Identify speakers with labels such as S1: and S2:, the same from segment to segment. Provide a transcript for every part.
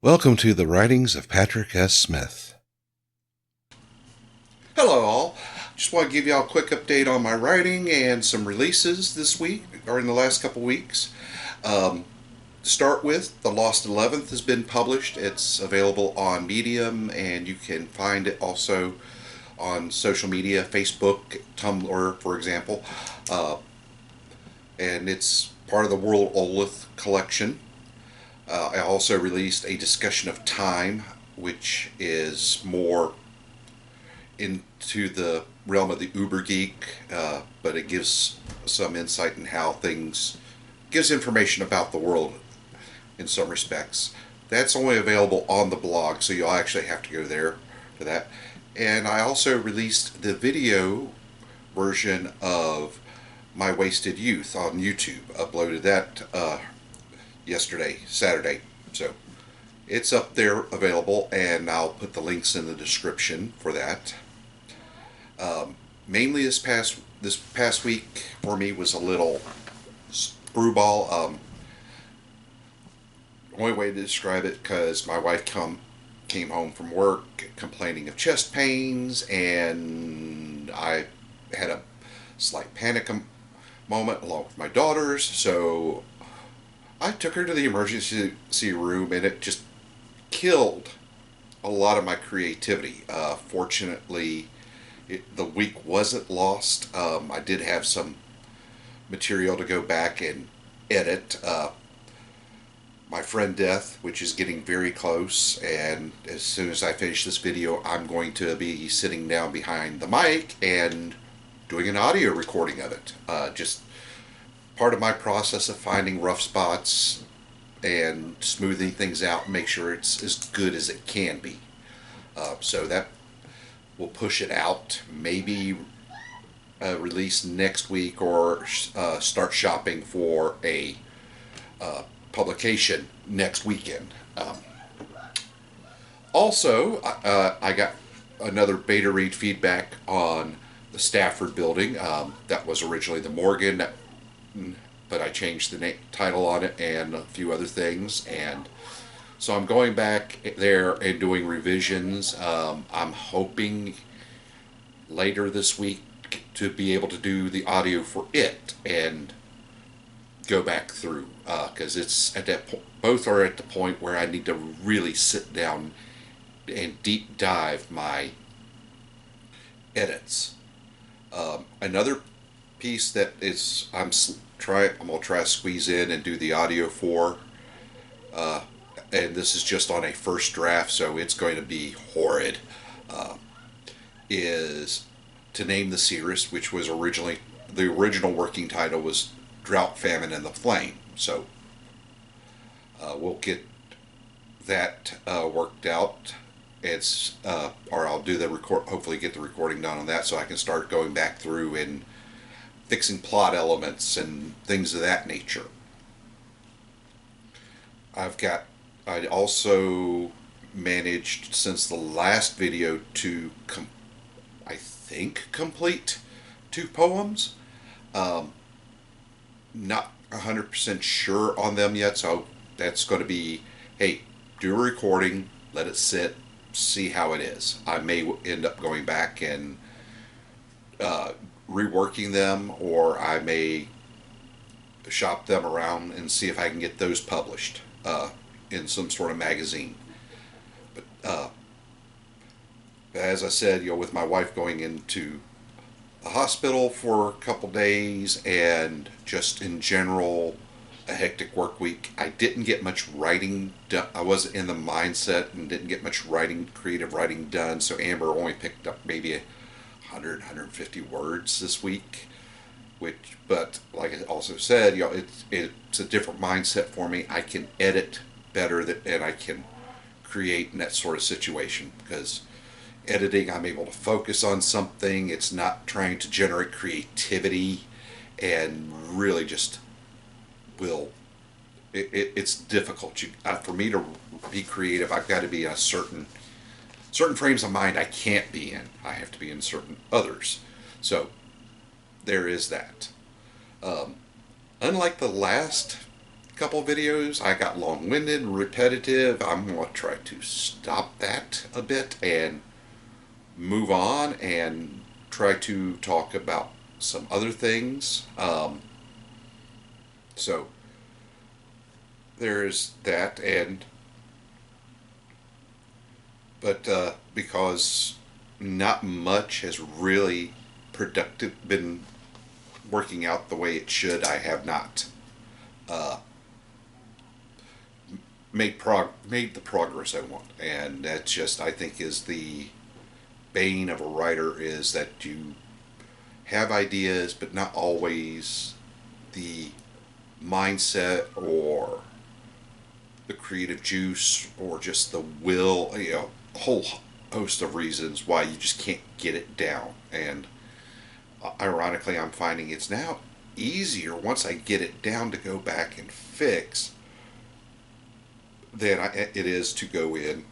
S1: Welcome to the writings of Patrick S. Smith. Hello, all. Just want to give y'all a quick update on my writing and some releases this week or in the last couple weeks. To start with, The Lost 11th has been published. It's available on Medium, and you can find it also on social media, Facebook, Tumblr, for example. And it's part of the World Olith collection. I also released a discussion of time, which is more into the realm of the uber geek, but it gives some insight in how things, gives information about the world in some respects. That's only available on the blog, so you'll actually have to go there for that. And I also released the video version of My Wasted Youth on YouTube. Uploaded that yesterday, Saturday. So it's up there available, and I'll put the links in the description for that. Mainly this past week for me was a little screwball. Only way to describe it, because my wife came home from work complaining of chest pains, and I had a slight panic moment along with my daughters, so I took her to the emergency room, and it just killed a lot of my creativity. Fortunately, the week wasn't lost. I did have some material to go back and edit. My friend Death, which is getting very close, and as soon as I finish this video, I'm going to be sitting down behind the mic and doing an audio recording of it. Just part of my process of finding rough spots and smoothing things out and make sure it's as good as it can be. So that will push it out, maybe release next week, or start shopping for a publication next weekend. Also, I got another beta read feedback on the Stafford building. That was originally the Morgan, but I changed the title on it and a few other things, and so I'm going back there and doing revisions. I'm hoping later this week to be able to do the audio for it and go back through, because it's at that point, both are at the point where I need to really sit down and deep dive my edits. Another piece that is I'm gonna try to squeeze in and do the audio for, and this is just on a first draft, so it's going to be horrid. Is To Name the Series, which was originally the original working title was Drought, Famine, and the Flame. So we'll get that worked out. Or I'll do the record. Hopefully, get the recording done on that, so I can start going back through and fixing plot elements and things of that nature. I also managed, since the last video, to I think complete 2 poems. Not 100% sure on them yet, so that's going to be, hey, do a recording, let it sit, see how it is. I may end up going back and reworking them, or I may shop them around and see if I can get those published in some sort of magazine. But as I said, with my wife going into the hospital for a couple days, and just in general a hectic work week, I didn't get much writing done. I wasn't in the mindset and didn't get much creative writing done, so Amber only picked up maybe 150 words this week, but like I also said, it's a different mindset for me. I can edit better and I can create in that sort of situation, because editing, I'm able to focus on something. It's not trying to generate creativity, and really just it's difficult. For me to be creative, I've got to be in a certain frames of mind I can't be in. I have to be in certain others. So there is that. Unlike the last couple videos, I got long-winded, repetitive. I'm going to try to stop that a bit and move on and try to talk about some other things. So there's that, but because not much has really been working out the way it should, I have not made the progress I want, and that just, I think, is the bane of a writer, is that you have ideas but not always the mindset or the creative juice or just the will, a whole host of reasons why you just can't get it down. And ironically, I'm finding it's now easier once I get it down to go back and fix than it is to go in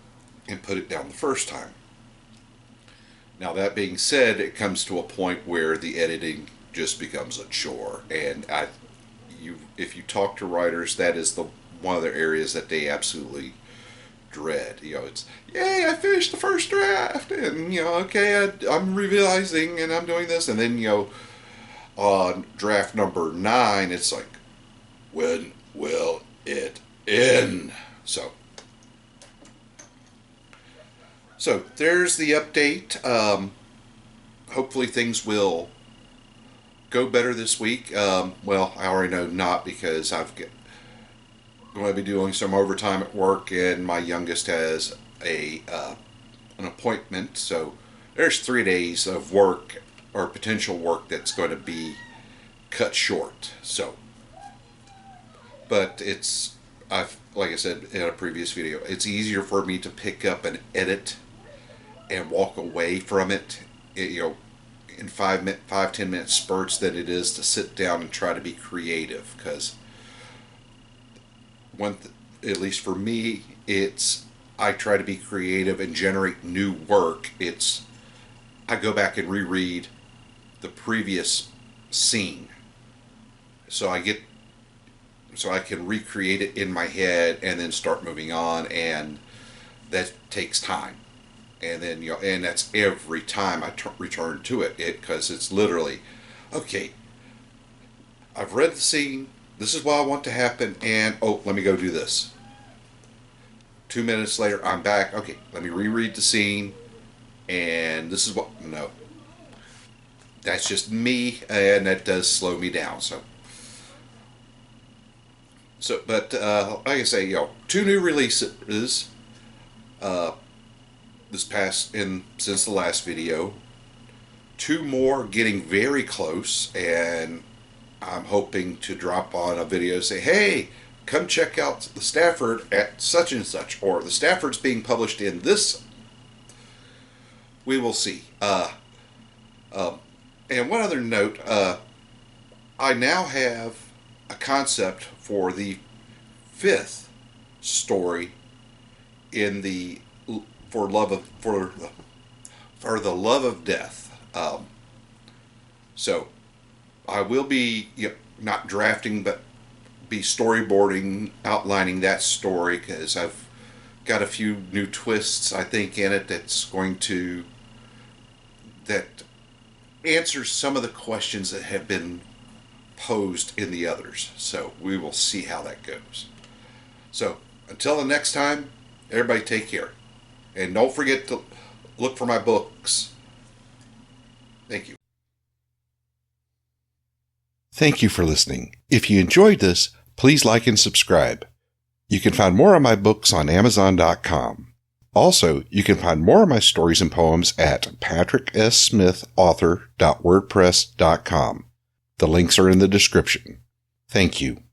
S1: and put it down the first time. Now, that being said, it comes to a point where the editing just becomes a chore, and if you talk to writers, that is one of their areas that they absolutely dread. It's, yay, I finished the first draft, and okay, I'm revising and I'm doing this, and then on draft number 9, it's like, when will it end? So there's the update. Hopefully things will go better this week. Well, I already know not, because I'm going to be doing some overtime at work, and my youngest has an appointment. So there's 3 days of work, or potential work, that's going to be cut short. But like I said in a previous video, it's easier for me to pick up and edit and walk away from it, in 5-10 minute spurts, than it is to sit down and try to be creative. Because at least for me, I try to be creative and generate new work. I go back and reread the previous scene, so I can recreate it in my head and then start moving on, and that takes time. And then and that's every time I return to it, because it's literally, okay, I've read the scene, this is what I want to happen, and let me go do this. 2 minutes later, I'm back. Okay, let me reread the scene, and this is what. No, that's just me, and that does slow me down. But like I say, 2 new releases since the last video. 2 more getting very close, and I'm hoping to drop on a video and say, hey, come check out the Stafford at such and such, or the Stafford's being published in this. We will see. And one other note, I now have a concept for the 5th story in the for the love of death. So I will be not drafting, but be storyboarding, outlining that story, because I've got a few new twists, I think, in it that answers some of the questions that have been posed in the others. So we will see how that goes. So until the next time, everybody take care. And don't forget to look for my books. Thank you. Thank you for listening. If you enjoyed this, please like and subscribe. You can find more of my books on Amazon.com. Also, you can find more of my stories and poems at patricssmithauthor.wordpress.com. The links are in the description. Thank you.